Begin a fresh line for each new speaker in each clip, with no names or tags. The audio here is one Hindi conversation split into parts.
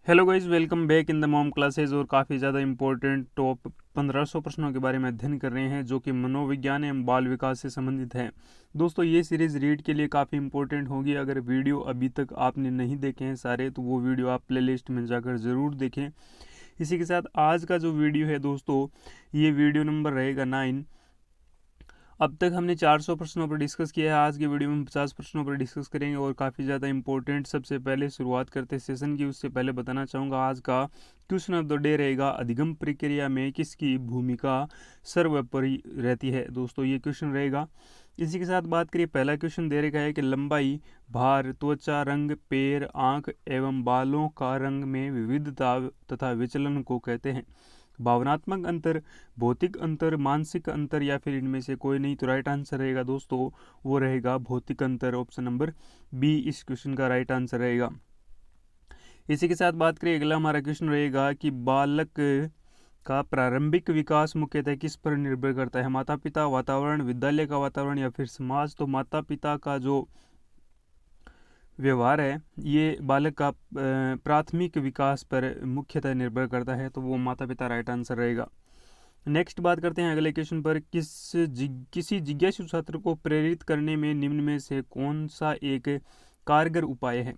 Hello guys, welcome back in the mom classes. और काफ़ी ज़्यादा इंपॉर्टेंट टॉप 1500 प्रश्नों के बारे में अध्ययन कर रहे हैं जो कि मनोविज्ञान एवं बाल विकास से संबंधित है। दोस्तों, ये सीरीज़ रीड के लिए काफ़ी इंपॉर्टेंट होगी। अगर वीडियो अभी तक आपने नहीं देखे हैं सारे, तो वो वीडियो आप प्लेलिस्ट में जाकर ज़रूर देखें। इसी के साथ आज का जो वीडियो है दोस्तों, ये वीडियो नंबर रहेगा 9। अब तक हमने 400 प्रश्नों पर डिस्कस किया है। आज की वीडियो में हम 50 प्रश्नों पर डिस्कस करेंगे और काफ़ी ज़्यादा इंपॉर्टेंट। सबसे पहले शुरुआत करते हैं सेशन की, उससे पहले बताना चाहूँगा आज का क्वेश्चन ऑफ द डे रहेगा, अधिगम प्रक्रिया में किसकी भूमिका सर्वोपरि रहती है। दोस्तों, ये क्वेश्चन रहेगा। इसी के साथ बात करिए, पहला क्वेश्चन दे रखा है कि लंबाई, भार, त्वचा रंग, पैर, आँख एवं बालों का रंग में विविधता तथा विचलन को कहते हैं। भावनात्मक अंतर, भौतिक अंतर, मानसिक अंतर या फिर इनमें से कोई नहीं। तो राइट आंसर रहेगा दोस्तों, वो रहेगा भौतिक अंतर। ऑप्शन नंबर बी इस क्वेश्चन का राइट आंसर रहेगा। इसी के साथ बात करें, अगला हमारा क्वेश्चन रहेगा कि बालक का प्रारंभिक विकास मुख्यतः किस पर निर्भर करता है। माता पिता, वातावरण, विद्यालय का वातावरण या फिर समाज। तो माता पिता का जो व्यवहार है ये बालक का प्राथमिक विकास पर मुख्यतः निर्भर करता है, तो वो माता पिता राइट आंसर रहेगा। नेक्स्ट बात करते हैं अगले क्वेश्चन पर, किसी जिज्ञासु छात्र को प्रेरित करने में निम्न में से कौन सा एक कारगर उपाय है।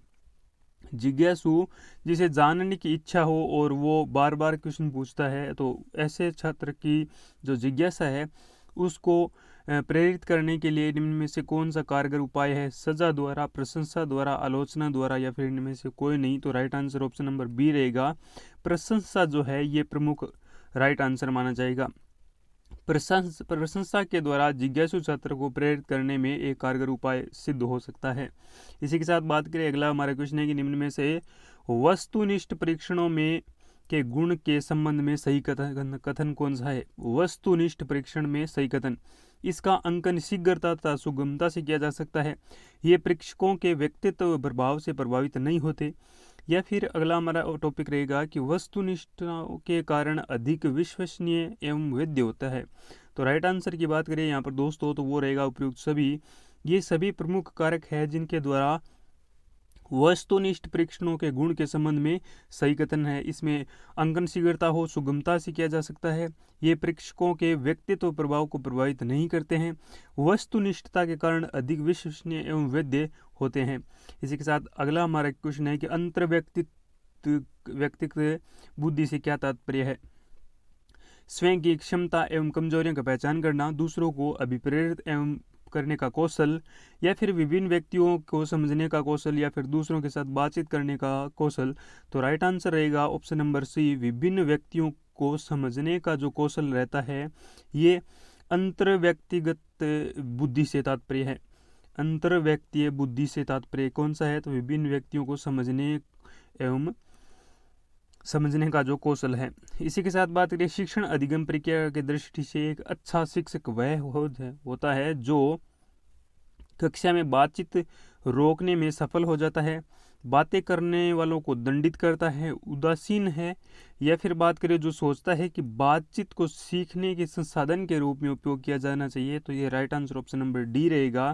जिज्ञासु जिसे जानने की इच्छा हो और वो बार बार क्वेश्चन पूछता है, तो ऐसे छात्र की जो जिज्ञासा है उसको प्रेरित करने के लिए निम्न में से कौन सा कारगर उपाय है। सजा द्वारा, प्रशंसा द्वारा, आलोचना द्वारा या फिर इनमें से कोई नहीं। तो right answer option number B रहेगा। प्रशंसा जो है ये प्रमुख राइट आंसर माना जाएगा। प्रशंसा के द्वारा जिज्ञासु छात्र को प्रेरित करने में एक कारगर उपाय सिद्ध हो सकता है। इसी के साथ बात करें, अगला हमारा क्वेश्चन है कि निम्न में से वस्तुनिष्ठ परीक्षणों में के गुण के संबंध में सही कथन कौन सा है। वस्तुनिष्ठ परीक्षण में सही कथन, इसका अंकन शीघ्रता तथा सुगमता से किया जा सकता है। ये परीक्षकों के व्यक्तित्व प्रभाव से प्रभावित नहीं होते। या फिर अगला हमारा टॉपिक रहेगा कि वस्तुनिष्ठ के कारण अधिक विश्वसनीय एवं वैध होता है। तो राइट आंसर की बात करें यहाँ पर दोस्तों, तो वो रहेगा उपयुक्त सभी। ये सभी प्रमुख कारक है जिनके द्वारा वस्तुनिष्ठ परीक्षणों के गुण के संबंध में सही कथन है। इसमें अंकन शीघ्रता हो, सुगमता से किया जा सकता है। ये परीक्षकों के व्यक्तित्व प्रभाव को प्रभावित नहीं करते हैं। वस्तुनिष्ठता के कारण अधिक विश्वसनीय एवं वैध होते हैं। इसी के साथ अगला हमारा क्वेश्चन है कि अंतर व्यक्तित्व बुद्धि से क्या तात्पर्य है। स्वयं की क्षमता एवं कमजोरियों का पहचान करना, दूसरों को अभिप्रेरित एवं करने का कौशल, या फिर विभिन्न व्यक्तियों को समझने का कौशल, या फिर दूसरों के साथ बातचीत करने का कौशल। तो राइट आंसर रहेगा ऑप्शन नंबर सी, विभिन्न व्यक्तियों को समझने का जो कौशल रहता है ये अंतर व्यक्तिगत बुद्धि से तात्पर्य है। अंतर व्यक्तिय बुद्धि से तात्पर्य कौन सा है, तो विभिन्न व्यक्तियों को समझने का जो कौशल है। इसी के साथ बात करें, शिक्षण अधिगम प्रक्रिया की दृष्टि से एक अच्छा शिक्षक वह होता है जो कक्षा में बातचीत रोकने में सफल हो जाता है, बातें करने वालों को दंडित करता है, उदासीन है। या फिर बात करें जो सोचता है कि बातचीत को सीखने के संसाधन के रूप में उपयोग किया जाना चाहिए। तो ये right answer option number D रहेगा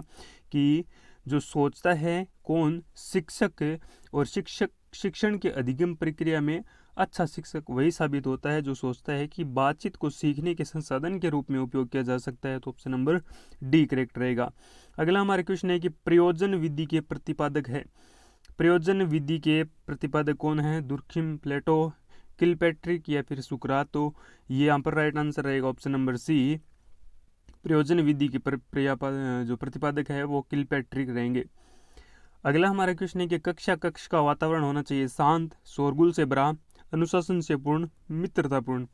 कि जो सोचता है कौन, शिक्षक। और शिक्षण के अधिगम प्रक्रिया में अच्छा शिक्षक वही साबित होता है जो सोचता है कि बातचीत को सीखने के संसाधन के रूप में उपयोग किया जा सकता है। तो ऑप्शन नंबर डी करेक्ट रहेगा। अगला हमारा क्वेश्चन है कि प्रयोजन विधि के प्रतिपादक है। प्रयोजन विधि के प्रतिपादक कौन है। दुर्खिम, प्लेटो, किलपैट्रिक या फिर सुकरात। तो ये यहाँ पर राइट आंसर रहेगा ऑप्शन नंबर सी। प्रयोजन विधि के जो प्रतिपादक है वो किलपैट्रिक रहेंगे। अगला हमारा क्वेश्चन है कि कक्ष का वातावरण होना चाहिए शांत, शोरगुल से भरा, अनुशासन से पूर्ण, मित्रतापूर्ण।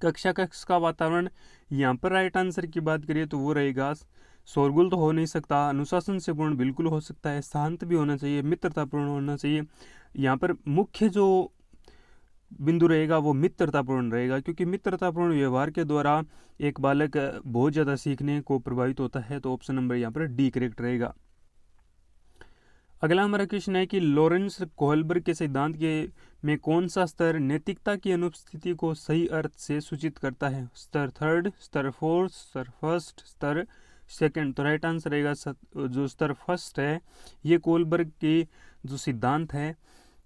कक्ष का वातावरण यहाँ पर राइट आंसर की बात करिए तो वो रहेगा, शोरगुल तो हो नहीं सकता, अनुशासन से पूर्ण बिल्कुल हो सकता है, शांत भी होना चाहिए, मित्रतापूर्ण होना चाहिए। यहाँ पर मुख्य जो बिंदु रहेगा वो मित्रतापूर्ण रहेगा, क्योंकि मित्रतापूर्ण व्यवहार के द्वारा एक बालक बहुत ज़्यादा सीखने को प्रभावित होता है। तो ऑप्शन नंबर यहाँ पर डी करेक्ट रहेगा। अगला हमारा क्वेश्चन है कि लॉरेंस कोहलबर्ग के सिद्धांत के में कौन सा स्तर नैतिकता की अनुपस्थिति को सही अर्थ से सूचित करता है। स्तर थर्ड, स्तर फोर्थ, स्तर फर्स्ट, स्तर सेकंड। तो राइट आंसर रहेगा जो स्तर फर्स्ट है, ये कोहलबर्ग के जो सिद्धांत है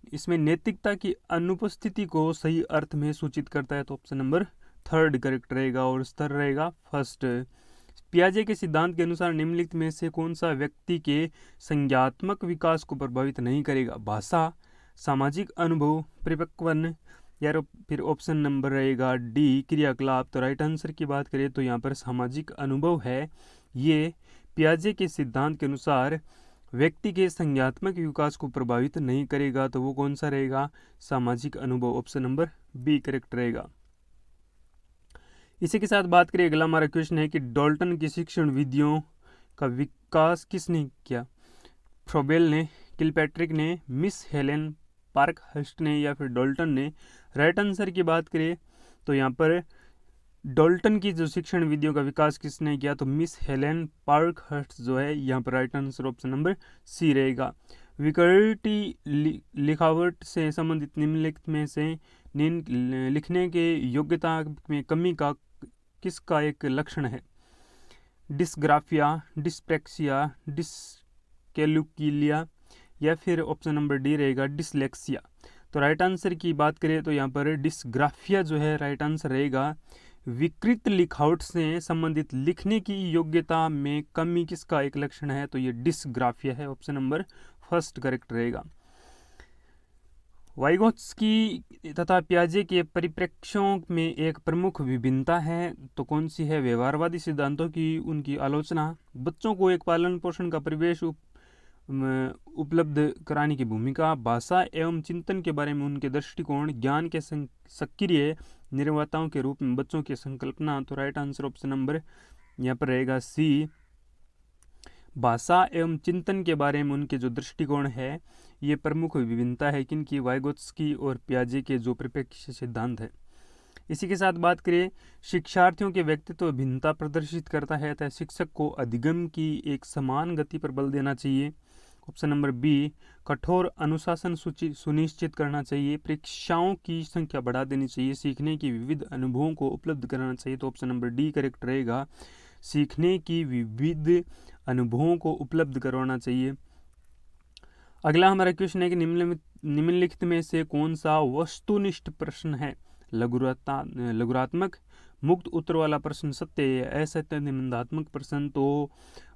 इसमें नैतिकता की अनुपस्थिति को सही अर्थ में सूचित करता है, तो ऑप्शन नंबर थर्ड करेक्ट रहेगा और स्तर रहेगा फर्स्ट। पियाजे के सिद्धांत के अनुसार निम्नलिखित में से कौन सा व्यक्ति के संज्ञात्मक विकास को प्रभावित नहीं करेगा? भाषा, सामाजिक अनुभव, परिपक्वन, या फिर ऑप्शन नंबर रहेगा डी क्रियाकलाप। तो राइट आंसर की बात करें तो यहाँ पर सामाजिक अनुभव है, ये पियाजे के सिद्धांत के अनुसार व्यक्ति के संज्ञात्मक विकास को प्रभावित नहीं करेगा। तो वो कौन सा रहेगा? सामाजिक अनुभव, ऑप्शन नंबर बी करेक्ट रहेगा। इसी के साथ बात करें, अगला हमारा क्वेश्चन है कि डाल्टन की शिक्षण विधियों का विकास किसने किया? फ्रोबेल ने, किलपैट्रिक ने, मिस हेलेन पार्कहर्स्ट ने, या फिर डाल्टन ने? राइट आंसर की बात करें तो यहाँ पर डाल्टन की जो शिक्षण विधियों का विकास किसने किया? तो मिस हेलेन पार्कहर्स्ट जो है यहाँ पर right answer option number C रहेगा। विकर्टी लिखावट से संबंधित निम्नलिखित में से लिखने के योग्यता में कमी का किसका एक लक्षण है? डिस्ग्राफिया, डिस्प्रेक्सिया, डिस्कैलकुलिया, या फिर ऑप्शन नंबर डी रहेगा डिसलेक्सिया। तो राइट आंसर की बात करें तो यहाँ पर डिस्ग्राफिया जो है राइट आंसर रहेगा। विकृत लिखावट से संबंधित लिखने की योग्यता में कमी किसका एक लक्षण है? तो ये डिस्ग्राफिया है, ऑप्शन नंबर फर्स्ट करेक्ट रहेगा। वाइगोत्स्की तथा पियाजे के परिप्रेक्ष्यों में एक प्रमुख विभिन्नता है, तो कौन सी है? व्यवहारवादी सिद्धांतों की उनकी आलोचना, बच्चों को एक पालन पोषण का परिवेश उपलब्ध कराने की भूमिका, भाषा एवं चिंतन के बारे में उनके दृष्टिकोण, ज्ञान के सक्रिय निर्माताओं के रूप में बच्चों की संकल्पना। तो राइट आंसर ऑप्शन नंबर यहाँ पर रहेगा सी, भाषा एवं चिंतन के बारे में उनके जो दृष्टिकोण है ये प्रमुख विभिन्नता है किनकी? वाइगोत्स्की और पियाजे के जो परिप्रेक्ष्य सिद्धांत है। इसी के साथ बात करें, शिक्षार्थियों के व्यक्तित्व भिन्नता प्रदर्शित करता है, अतः शिक्षक को अधिगम की एक समान गति पर बल देना चाहिए। ऑप्शन नंबर बी, कठोर अनुशासन सुनिश्चित करना चाहिए, परीक्षाओं की संख्या बढ़ा देनी चाहिए, सीखने की विविध अनुभवों को उपलब्ध कराना चाहिए। तो ऑप्शन नंबर डी करेक्ट रहेगा, सीखने की विविध अनुभवों को उपलब्ध करवाना चाहिए। अगला हमारा क्वेश्चन है कि निम्नलिखित में से कौन सा वस्तुनिष्ठ प्रश्न है? लघुरात्मक, मुक्त उत्तर वाला प्रश्न सत्य या असत्य, निबंधात्मक प्रश्न। तो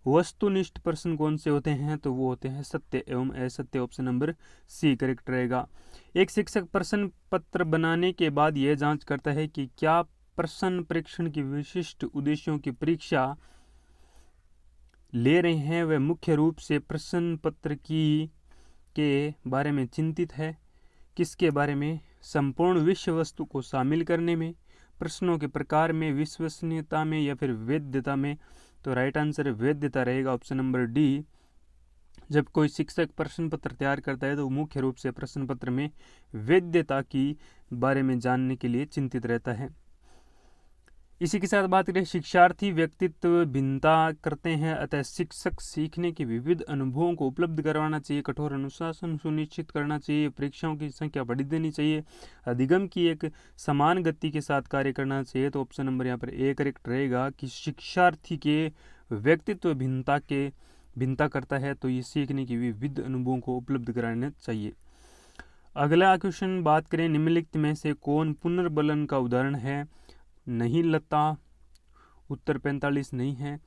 वस्तुनिष्ठ प्रश्न कौन से होते हैं? तो वो होते हैं सत्य एवं असत्य, ऑप्शन नंबर सी करेक्ट रहेगा। एक शिक्षक प्रश्न पत्र बनाने के बाद यह जांच करता है कि क्या प्रश्न परीक्षण के विशिष्ट उद्देश्यों की परीक्षा ले रहे हैं वह मुख्य रूप से प्रश्न पत्र के बारे में चिंतित है, किसके बारे में? संपूर्ण विषय वस्तु को शामिल करने में, प्रश्नों के प्रकार में, विश्वसनीयता में, या फिर वैधता में? तो राइट आंसर वैधता रहेगा, ऑप्शन नंबर डी। जब कोई शिक्षक प्रश्न पत्र तैयार करता है तो मुख्य रूप से प्रश्न पत्र में वैधता की बारे में जानने के लिए चिंतित रहता है। इसी के साथ बात करें, शिक्षार्थी व्यक्तित्व भिन्नता करते हैं, अतः शिक्षक सीखने के विविध अनुभवों को उपलब्ध करवाना चाहिए, कठोर अनुशासन सुनिश्चित करना चाहिए, परीक्षाओं की संख्या बढ़ा देनी चाहिए, अधिगम की एक समान गति के साथ कार्य करना चाहिए। तो ऑप्शन नंबर यहाँ पर ए करेक्ट रहेगा कि शिक्षार्थी के व्यक्तित्व भिन्नता करता है, तो ये सीखने की विविध अनुभवों को उपलब्ध कराना चाहिए। अगला क्वेश्चन बात करें, निम्नलिखित में से कौन पुनर्बलन का उदाहरण है? नहीं लता, उत्तर 45 नहीं है।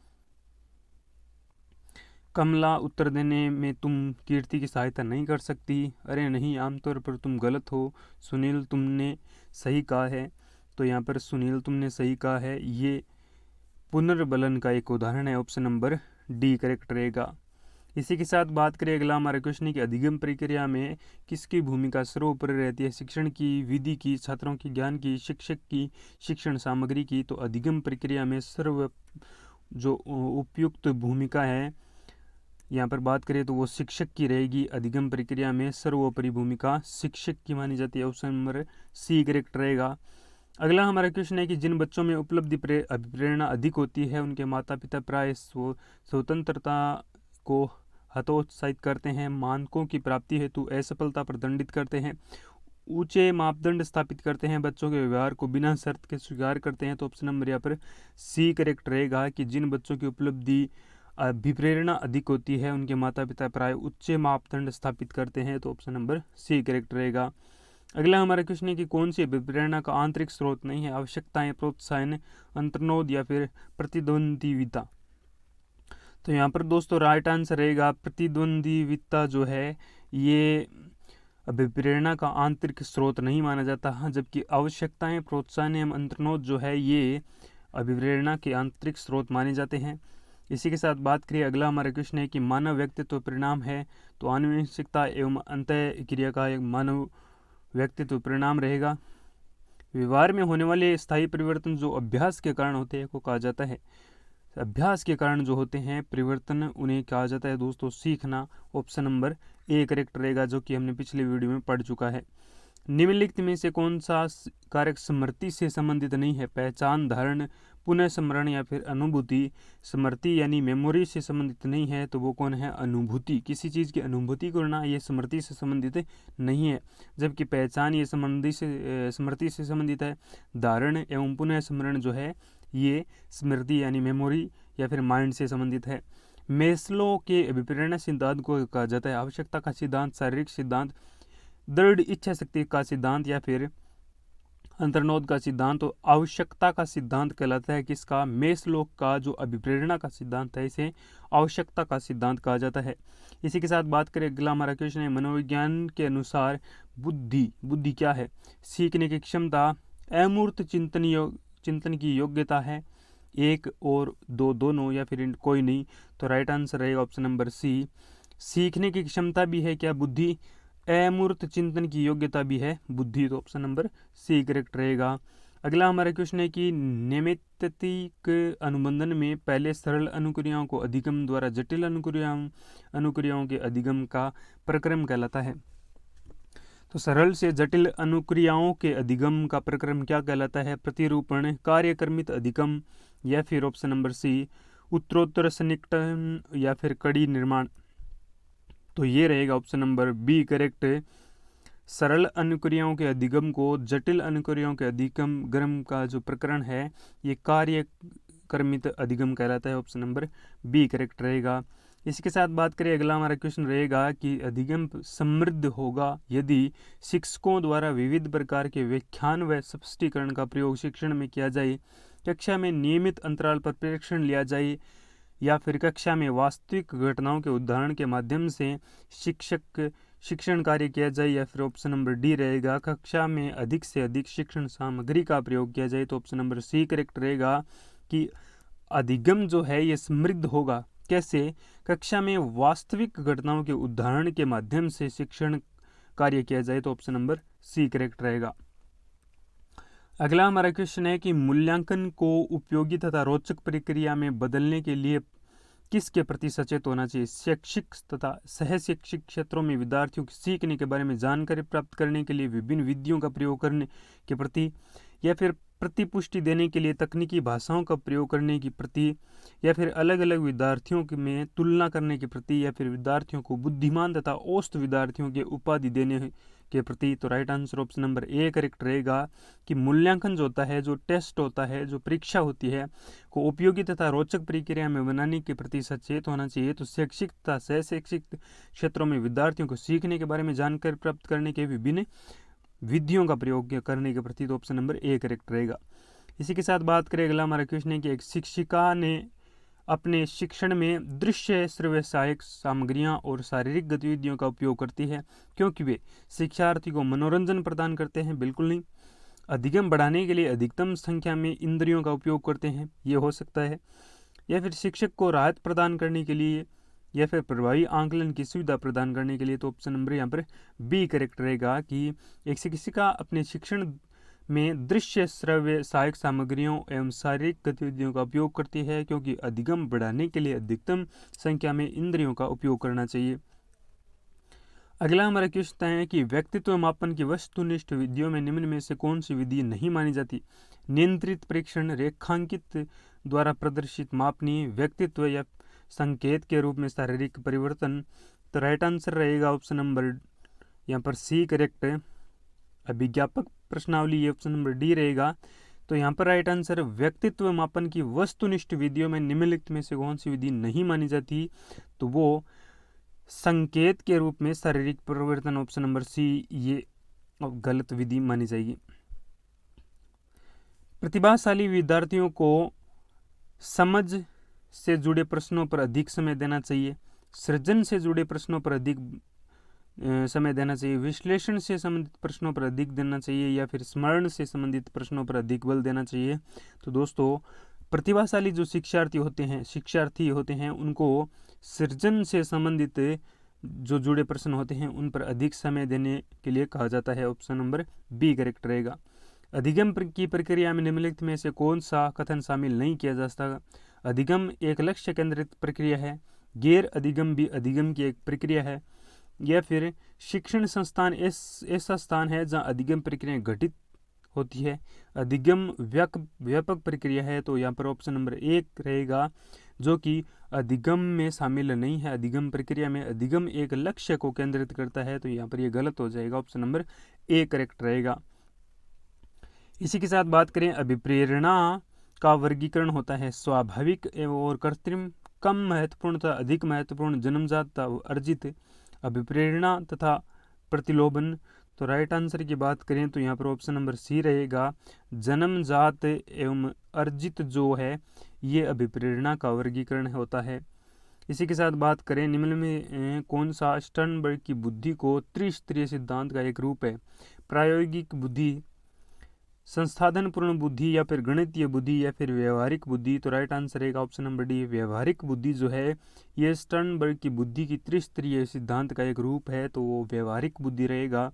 कमला, उत्तर देने में तुम कीर्ति की सहायता नहीं कर सकती। अरे नहीं, आमतौर पर तुम गलत हो। सुनील, तुमने सही कहा है। तो यहाँ पर सुनील तुमने सही कहा है, ये पुनर्बलन का एक उदाहरण है, ऑप्शन नंबर डी करेक्ट रहेगा। इसी के साथ बात करें, अगला हमारा क्वेश्चन है कि अधिगम प्रक्रिया में किसकी भूमिका सर्वोपरि रहती है? शिक्षण की, विधि की, छात्रों की ज्ञान की, शिक्षक की, शिक्षण सामग्री की? तो अधिगम प्रक्रिया में जो उपयुक्त भूमिका है यहाँ पर बात करें तो वो शिक्षक की रहेगी। अधिगम प्रक्रिया में सर्वोपरि भूमिका शिक्षक की मानी जाती है, ऑप्शन नंबर सी करेक्ट रहेगा। अगला हमारा क्वेश्चन है कि जिन बच्चों में उपलब्धि प्रेरणा अधिक होती है उनके माता पिता प्राय स्वतंत्रता को हतोत्साहित करते हैं, मानकों की प्राप्ति हेतु असफलता पर दंडित करते हैं, ऊंचे मापदंड स्थापित करते हैं, बच्चों के व्यवहार को बिना शर्त के स्वीकार करते हैं। तो ऑप्शन नंबर यहाँ पर सी करेक्ट रहेगा कि जिन बच्चों की उपलब्धि अभिप्रेरणा अधिक होती है, उनके माता पिता प्राय उच्च मापदंड स्थापित करते हैं, तो ऑप्शन नंबर सी करेक्ट रहेगा। अगला हमारा क्वेश्चन है कि कौन सी अभिप्रेरणा का आंतरिक स्रोत नहीं है, आवश्यकताएं, प्रोत्साहन, अंतर्नोद या फिर प्रतिद्वंद्विता। तो यहाँ पर दोस्तों राइट आंसर रहेगा प्रतिद्वंद्विता जो है ये अभिप्रेरणा का आंतरिक स्रोत नहीं माना जाता, जबकि आवश्यकताएं, प्रोत्साहन एवं अंतर्नोद जो है ये अभिप्रेरणा के आंतरिक स्रोत माने जाते हैं। इसी के साथ बात करिए, अगला हमारा क्वेश्चन है कि मानव व्यक्तित्व परिणाम है, तो आनुवंशिकता एवं अंतः क्रिया का एक मानव व्यक्तित्व परिणाम रहेगा। व्यवहार में होने वाले स्थायी परिवर्तन जो अभ्यास के कारण होते हैं को कहा जाता है, अभ्यास के कारण जो होते हैं परिवर्तन उन्हें कहा जाता है दोस्तों सीखना। ऑप्शन नंबर ए करेक्ट रहेगा, जो कि हमने पिछले वीडियो में पढ़ चुका है। निम्नलिखित में से कौन सा कारक स्मृति से संबंधित नहीं है, पहचान, धारण, पुनः स्मरण या फिर अनुभूति। स्मृति यानी मेमोरी से संबंधित नहीं है, तो वो कौन है, अनुभूति। किसी चीज़ की अनुभूति करना ये स्मृति से संबंधित नहीं है, जबकि पहचान ये स्मृति से संबंधित है। धारण एवं पुनः स्मरण जो है ये स्मृति यानी मेमोरी या फिर माइंड से संबंधित है। मेस्लो के अभिप्रेरणा सिद्धांत को कहा जाता है आवश्यकता का सिद्धांत, शारीरिक सिद्धांत, दृढ़ इच्छा शक्ति का सिद्धांत या फिर अंतर्नोद का सिद्धांत। तो आवश्यकता का सिद्धांत कहलाता है किसका, मेस्लो का जो अभिप्रेरणा का सिद्धांत है इसे आवश्यकता का सिद्धांत कहा जाता है। इसी के साथ बात करें, अगला हमारा क्वेश्चन है मनोविज्ञान के अनुसार बुद्धि क्या है, सीखने की क्षमता, अमूर्त चिंतन की योग्यता है, एक और दो दोनों या फिर कोई नहीं। तो राइट आंसर रहेगा ऑप्शन नंबर सी, सीखने की क्षमता भी है क्या बुद्धि, अमूर्त चिंतन की योग्यता भी है बुद्धि। तो ऑप्शन नंबर सी करेक्ट रहेगा। अगला हमारा क्वेश्चन है कि नैमित्तिक अनुबंधन में पहले सरल अनुक्रियाओं को अधिगम द्वारा जटिल अनुक्रियाओं के अधिगम का प्रक्रम कहलाता है। तो सरल से जटिल अनुक्रियाओं के अधिगम का प्रक्रम क्या कहलाता है, प्रतिरूपण, कार्यक्रमित अधिगम या फिर ऑप्शन नंबर सी उत्तरोत्तर सन्निकटन या फिर कड़ी निर्माण। तो ये रहेगा ऑप्शन नंबर बी करेक्ट। सरल अनुक्रियाओं के अधिगम को जटिल अनुक्रियाओं के अधिगम का जो प्रकरण है ये कार्यक्रमित अधिगम कहलाता है। ऑप्शन नंबर बी करेक्ट रहेगा। इसके साथ बात करें, अगला हमारा क्वेश्चन रहेगा कि अधिगम समृद्ध होगा यदि शिक्षकों द्वारा विविध प्रकार के व्याख्यान व स्पष्टीकरण का प्रयोग शिक्षण में किया जाए, कक्षा में नियमित अंतराल पर प्रेक्षण लिया जाए या फिर कक्षा में वास्तविक घटनाओं के उदाहरण के माध्यम से शिक्षण कार्य किया जाए, या फिर ऑप्शन नंबर डी रहेगा कक्षा में अधिक से अधिक शिक्षण सामग्री का प्रयोग किया जाए। तो ऑप्शन नंबर सी करेक्ट रहेगा कि अधिगम जो है ये समृद्ध होगा कैसे, कक्षा में वास्तविक घटनाओं के उदाहरण के माध्यम से शिक्षण कार्य किया जाए। तो ऑप्शन नंबर सी करेक्ट रहेगा। अगला हमारा क्वेश्चन है कि मूल्यांकन को उपयोगी तथा रोचक प्रक्रिया में बदलने के लिए किसके प्रति सचेत होना चाहिए, शैक्षिक तथा सह शैक्षिक क्षेत्रों में विद्यार्थियों की सीखने के बारे में जानकारी प्राप्त करने के लिए विभिन्न विधियों का प्रयोग करने के प्रति, या फिर प्रतिपुष्टि देने के लिए तकनीकी भाषाओं का प्रयोग करने की प्रति, या फिर अलग अलग विद्यार्थियों में तुलना करने के प्रति, या फिर विद्यार्थियों को बुद्धिमान तथा औसत विद्यार्थियों के उपाधि देने के प्रति। तो right answer option number A correct रहेगा कि मूल्यांकन जो होता है, जो टेस्ट होता है, जो परीक्षा होती है को उपयोगी तथा रोचक प्रक्रिया में बनाने के प्रति सचेत होना चाहिए। तो शैक्षिक तथा सह शैक्षिक क्षेत्रों में विद्यार्थियों को सीखने के बारे में जानकारी प्राप्त करने के विभिन्न विधियों का प्रयोग करने के प्रति, तो ऑप्शन नंबर ए करेक्ट रहेगा। इसी के साथ बात करें, अगला हमारा क्वेश्चन है कि एक शिक्षिका ने अपने शिक्षण में दृश्य श्रव्य सहायक सामग्रियां और शारीरिक गतिविधियों का उपयोग करती है क्योंकि वे शिक्षार्थी को मनोरंजन प्रदान करते हैं, बिल्कुल नहीं। अधिगम बढ़ाने के लिए अधिकतम संख्या में इंद्रियों का उपयोग करते हैं, ये हो सकता है। या फिर शिक्षक को राहत प्रदान करने के लिए, या फिर प्रभावी आंकलन की सुविधा प्रदान करने के लिए। तो ऑप्शन नंबर यहाँ पर बी करेक्ट रहेगा कि एक शिक्षिका अपने शिक्षण में दृश्य श्रव्य सहायक सामग्रियों एवं शारीरिक गतिविधियों का उपयोग करती है क्योंकि अधिगम बढ़ाने के लिए अधिकतम संख्या में इंद्रियों का उपयोग करना चाहिए। अगला हमारा क्वेश्चन है कि व्यक्तित्व मापन की वस्तुनिष्ठ विधियों में निम्न में से कौन सी विधि नहीं मानी जाती, नियंत्रित परीक्षण, रेखांकित द्वारा प्रदर्शित मापनीय व्यक्तित्व या संकेत के रूप में शारीरिक परिवर्तन। तो राइट आंसर रहेगा ऑप्शन नंबर यहाँ पर सी करेक्ट है। अभिज्ञापक प्रश्नावली ये ऑप्शन नंबर डी रहेगा। तो यहाँ पर राइट आंसर व्यक्तित्व मापन की वस्तुनिष्ठ विधियों में निम्नलिखित में से कौन सी विधि नहीं मानी जाती, तो वो संकेत के रूप में शारीरिक परिवर्तन, ऑप्शन नंबर सी ये गलत विधि मानी जाएगी। प्रतिभाशाली विद्यार्थियों को समझ से जुड़े प्रश्नों पर अधिक समय देना चाहिए, सृजन से जुड़े प्रश्नों पर अधिक समय देना चाहिए, विश्लेषण से संबंधित प्रश्नों पर अधिक देना चाहिए, या फिर स्मरण से संबंधित प्रश्नों पर अधिक बल देना चाहिए। तो दोस्तों प्रतिभाशाली जो शिक्षार्थी होते हैं उनको सृजन से संबंधित जो जुड़े प्रश्न होते हैं उन पर अधिक समय देने के लिए कहा जाता है। ऑप्शन नंबर बी करेक्ट रहेगा। अधिगम की प्रक्रिया में निम्नलिखित में से कौन सा कथन शामिल नहीं किया जा सकता? अधिगम एक लक्ष्य केंद्रित प्रक्रिया है, गैर अधिगम भी अधिगम की एक प्रक्रिया है, या फिर शिक्षण संस्थान ऐसा स्थान है जहाँ अधिगम प्रक्रिया घटित होती है, अधिगम व्यापक प्रक्रिया है। तो यहाँ पर ऑप्शन नंबर एक रहेगा जो कि अधिगम में शामिल नहीं है। अधिगम प्रक्रिया में अधिगम एक लक्ष्य को केंद्रित करता है, तो यहाँ पर ये गलत हो जाएगा, ऑप्शन नंबर ए करेक्ट रहेगा। इसी के साथ बात करें अभिप्रेरणा का वर्गीकरण होता है स्वाभाविक और कृत्रिम, कम महत्वपूर्ण तथा अधिक महत्वपूर्ण, जन्मजात अर्जित, अभिप्रेरणा तथा प्रतिलोभन। तो राइट आंसर की बात करें तो यहाँ पर ऑप्शन नंबर सी रहेगा, जन्मजात एवं अर्जित जो है ये अभिप्रेरणा का वर्गीकरण होता है। इसी के साथ बात करें निम्न में कौन सा स्टर्नबर्ग की बुद्धि को त्रिस्तरीय सिद्धांत का एक रूप है? प्रायोगिक बुद्धि, संसाधनपूर्ण बुद्धि, या फिर गणितीय बुद्धि, या फिर व्यवहारिक बुद्धि। तो राइट आंसर रहेगा ऑप्शन नंबर डी, व्यवहारिक बुद्धि जो है ये स्टर्नबर्ग की बुद्धि की त्रिस्तरीय सिद्धांत का एक रूप है, तो वो व्यवहारिक बुद्धि रहेगा।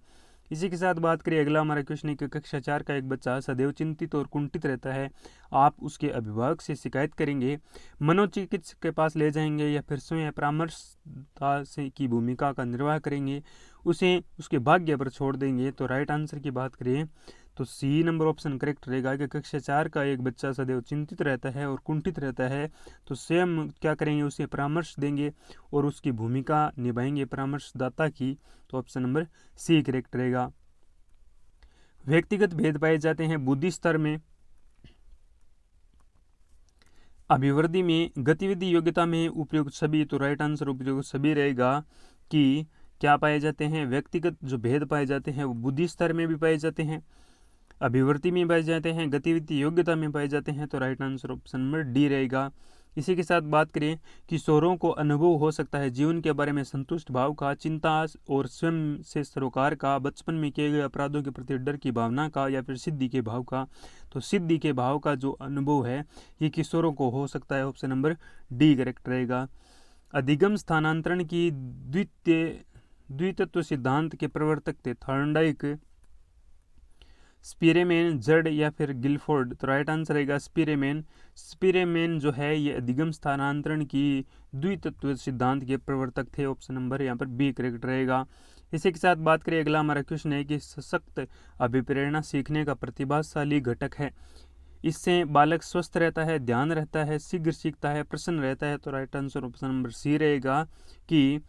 इसी के साथ बात करें अगला हमारा क्वेश्चन है कि कक्षा 4 का एक बच्चा सदैव चिंतित और कुंठित रहता है, आप उसके अभिभावक से शिकायत करेंगे, मनोचिकित्सक के पास ले जाएंगे, या फिर स्वयं परामर्शदाता से की भूमिका का निर्वाह करेंगे, उसे उसके भाग्य पर छोड़ देंगे। तो राइट आंसर की बात करें तो सी नंबर ऑप्शन करेक्ट रहेगा कि कक्षा 4 का एक बच्चा सदैव चिंतित रहता है और कुंठित रहता है, तो स्वयं क्या करेंगे, उसे परामर्श देंगे और उसकी भूमिका निभाएंगे परामर्शदाता की। तो ऑप्शन नंबर सी करेक्ट रहेगा। व्यक्तिगत भेद पाए जाते हैं बुद्धि स्तर में, अभिवृद्धि में, गतिविधि योग्यता में, उपयुक्त सभी। तो राइट आंसर उपयुक्त सभी रहेगा कि क्या पाए जाते हैं, व्यक्तिगत जो भेद पाए जाते हैं वो बुद्धि स्तर में भी पाए जाते हैं, अभिवृत्ति में पाए जाते हैं, गतिविधि योग्यता में पाए जाते हैं। तो right answer option number D रहेगा। इसी के साथ बात करें किशोरों को अनुभव हो सकता है जीवन के बारे में संतुष्ट भाव का, चिंता और स्वयं से सरोकार का, बचपन में किए गए अपराधों के प्रति डर की भावना का, या फिर सिद्धि के भाव का। तो सिद्धि के भाव का जो अनुभव है ये किशोरों को हो सकता है, ऑप्शन नंबर डी करेक्ट रहेगा। अधिगम स्थानांतरण की द्वितत्व सिद्धांत के प्रवर्तक थे थॉर्नडाइक, स्पिरेमैन, जड, या फिर गिलफोर्ड। तो राइट आंसर रहेगा स्पिरेमैन। स्पिरेमैन जो है ये अधिगम स्थानांतरण की द्वितत्व सिद्धांत के प्रवर्तक थे, ऑप्शन नंबर यहाँ पर बी करेक्ट रहेगा। इसी के साथ बात करें अगला हमारा क्वेश्चन है कि सशक्त अभिप्रेरणा सीखने का प्रतिभाशाली घटक है, इससे बालक स्वस्थ रहता है, ध्यान रहता है, शीघ्र सीखता है, प्रसन्न रहता है। तो right answer option number C रहेगा कि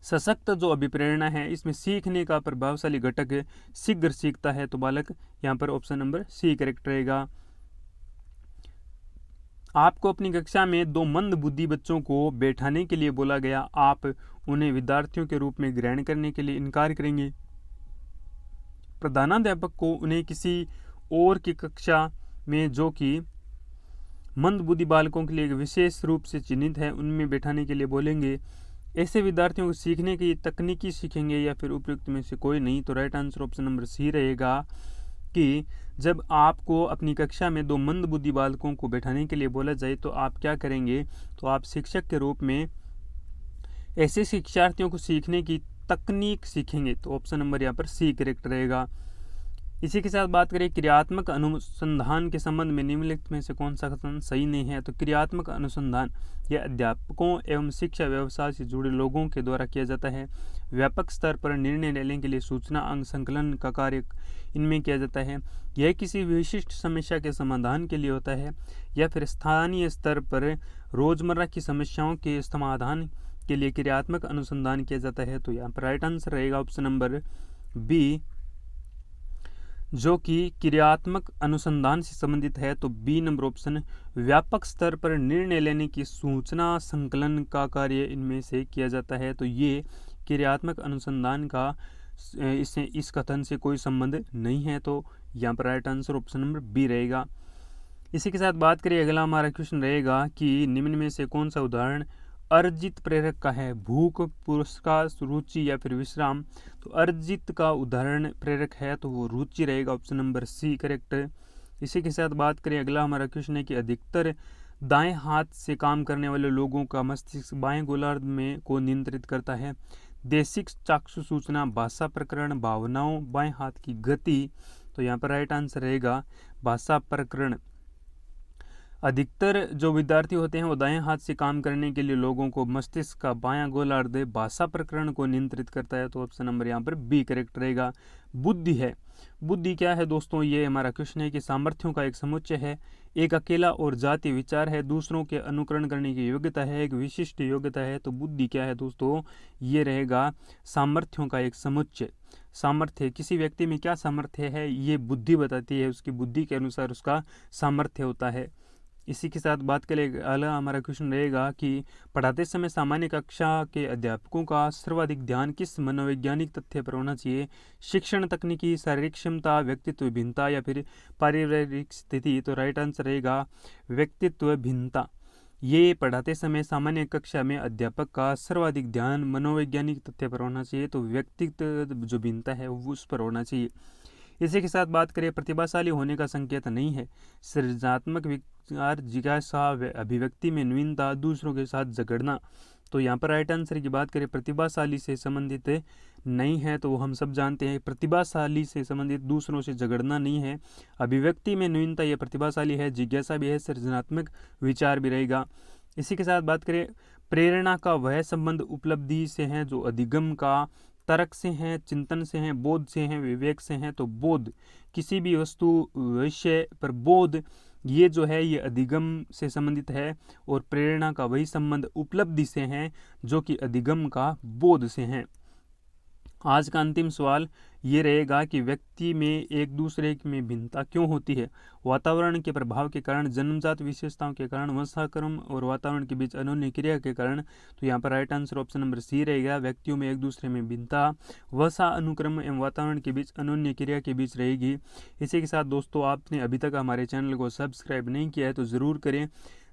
सशक्त जो अभिप्रेरणा है इसमें सीखने का प्रभावशाली घटक है, शीघ्र सीखता है, तो बालक यहाँ पर ऑप्शन नंबर सी करेक्ट रहेगा। आपको अपनी कक्षा में 2 मंद बुद्धि बच्चों को बैठाने के लिए बोला गया, आप उन्हें विद्यार्थियों के रूप में ग्रहण करने के लिए इनकार करेंगे। प्रधानाध्यापक को उन्हें किसी और की कक्षा में जो कि मंद बुद्धि बालकों के लिए विशेष रूप से चिन्हित है उनमें बैठाने के लिए बोलेंगे। ऐसे विद्यार्थियों को सीखने की तकनीकी सीखेंगे, या फिर उपयुक्त में से कोई नहीं। तो right answer option number C रहेगा कि जब आपको अपनी कक्षा में 2 मंद बुद्धि बालकों को बैठाने के लिए बोला जाए तो आप क्या करेंगे, तो आप शिक्षक के रूप में ऐसे शिक्षार्थियों को सीखने की तकनीक सीखेंगे। तो ऑप्शन नंबर यहाँ पर सी करेक्ट रहेगा। इसी के साथ बात करें क्रियात्मक अनुसंधान के संबंध में निम्नलिखित में से कौन सा कथन सही नहीं है? तो क्रियात्मक अनुसंधान यह अध्यापकों एवं शिक्षा व्यवसाय से जुड़े लोगों के द्वारा किया जाता है। व्यापक स्तर पर निर्णय लेने के लिए सूचना अंग संकलन का कार्य इनमें किया जाता है। यह किसी विशिष्ट समस्या के समाधान के लिए होता है, या फिर स्थानीय स्तर पर रोजमर्रा की समस्याओं के समाधान के लिए क्रियात्मक अनुसंधान किया जाता है। तो यहाँ पर राइट आंसर रहेगा ऑप्शन नंबर बी। जो कि क्रियात्मक अनुसंधान से संबंधित है, तो बी नंबर ऑप्शन व्यापक स्तर पर निर्णय लेने की सूचना संकलन का कार्य इनमें से किया जाता है, तो ये क्रियात्मक अनुसंधान का इससे इस कथन से कोई संबंध नहीं है, तो यहाँ पर right answer option number B रहेगा। इसी के साथ बात करिए, अगला हमारा क्वेश्चन रहेगा कि निम्न में से कौन सा उदाहरण अर्जित प्रेरक का है, भूख, पुरस्कार, रुचि या फिर विश्राम। तो अर्जित का उदाहरण प्रेरक है तो वो रुचि रहेगा, ऑप्शन नंबर सी करेक्ट है। इसी के साथ बात करें, अगला हमारा क्वेश्चन है कि अधिकतर दाएं हाथ से काम करने वाले लोगों का मस्तिष्क बाएं गोलार्ध में को नियंत्रित करता है। देशिक चाक्षु सूचना, भाषा प्रकरण, भावनाओं, बाएं हाथ की गति। तो यहाँ पर राइट आंसर रहेगा भाषा प्रकरण। अधिकतर जो विद्यार्थी होते हैं वो दाएं हाथ से काम करने के लिए लोगों को मस्तिष्क का बायां गोलार्ध भाषा प्रकरण को नियंत्रित करता है, तो ऑप्शन नंबर यहाँ पर बी करेक्ट रहेगा। बुद्धि है, बुद्धि क्या है दोस्तों, ये हमारा क्वेश्चन है कि सामर्थ्यों का एक समुच्चय है, एक अकेला और जातीय विचार है, दूसरों के अनुकरण करने की योग्यता है, एक विशिष्ट योग्यता है। तो बुद्धि क्या है दोस्तों, ये रहेगा सामर्थ्यों का एक समुच्चय। सामर्थ्य, किसी व्यक्ति में क्या सामर्थ्य है ये बुद्धि बताती है, उसकी बुद्धि के अनुसार उसका सामर्थ्य होता है। इसी के साथ बात करें, अगला हमारा क्वेश्चन रहेगा कि पढ़ाते समय सामान्य कक्षा के अध्यापकों का सर्वाधिक ध्यान किस मनोवैज्ञानिक तथ्य पर होना चाहिए, शिक्षण तकनीकी, शारीरिक क्षमता, व्यक्तित्व भिन्नता या फिर पारिवारिक स्थिति। तो राइट आंसर रहेगा व्यक्तित्व भिन्नता। ये पढ़ाते समय सामान्य कक्षा में अध्यापक का सर्वाधिक ध्यान मनोवैज्ञानिक तथ्य पर होना चाहिए, तो व्यक्तित्व जो भिन्नता है वो उस पर होना चाहिए। इसी के साथ बात करें, प्रतिभाशाली होने का संकेत नहीं है सृजनात्मक विचार, जिज्ञासा, अभिव्यक्ति में नवीनता, दूसरों के साथ झगड़ना। तो यहाँ पर राइट आंसर की बात करें, प्रतिभाशाली से संबंधित नहीं है, तो हम सब जानते हैं प्रतिभाशाली से संबंधित दूसरों से झगड़ना नहीं है। अभिव्यक्ति में नवीनता ये प्रतिभाशाली है, जिज्ञासा भी है, सृजनात्मक विचार भी रहेगा। इसी के साथ बात करें, प्रेरणा का वह संबंध उपलब्धि से है जो अधिगम का तर्क से हैं, चिंतन से हैं, बोध से हैं, विवेक से हैं। तो बोध, किसी भी वस्तु विषय पर बोध, ये जो है ये अधिगम से संबंधित है, और प्रेरणा का वही संबंध उपलब्धि से है जो कि अधिगम का बोध से है। आज का अंतिम सवाल ये रहेगा कि व्यक्ति में एक दूसरे में भिन्नता क्यों होती है, वातावरण के प्रभाव के कारण, जन्मजात विशेषताओं के कारण, वंशाक्रम और वातावरण के बीच अनोन्य क्रिया के कारण। तो यहाँ पर right answer option number C रहेगा, व्यक्तियों में एक दूसरे में भिन्नता वंशा अनुक्रम एवं वातावरण के बीच अनोन्य क्रिया के बीच रहेगी। इसी के साथ दोस्तों, आपने अभी तक हमारे चैनल को सब्सक्राइब नहीं किया है तो ज़रूर करें,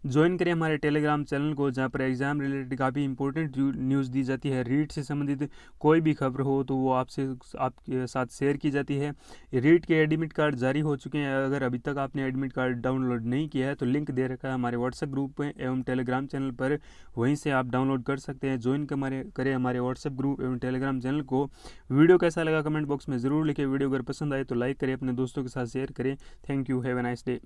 ज्वाइन करें हमारे टेलीग्राम चैनल को, जहाँ पर एग्जाम रिलेटेड काफ़ी इंपॉर्टेंट न्यूज़ दी जाती है। रीट से संबंधित कोई भी खबर हो तो वो आपके साथ शेयर की जाती है। रीट के एडमिट कार्ड जारी हो चुके हैं, अगर अभी तक आपने एडमिट कार्ड डाउनलोड नहीं किया है तो लिंक दे रखा है हमारे व्हाट्सएप ग्रुप में एवं टेलीग्राम चैनल पर, वहीं से आप डाउनलोड कर सकते हैं। ज्वाइन करें हमारे व्हाट्सएप ग्रुप एवं टेलीग्राम चैनल को। वीडियो कैसा लगा कमेंट बॉक्स में ज़रूर लिखें, वीडियो अगर पसंद आए तो लाइक करें, अपने दोस्तों के साथ शेयर करें। Thank you, have a nice day.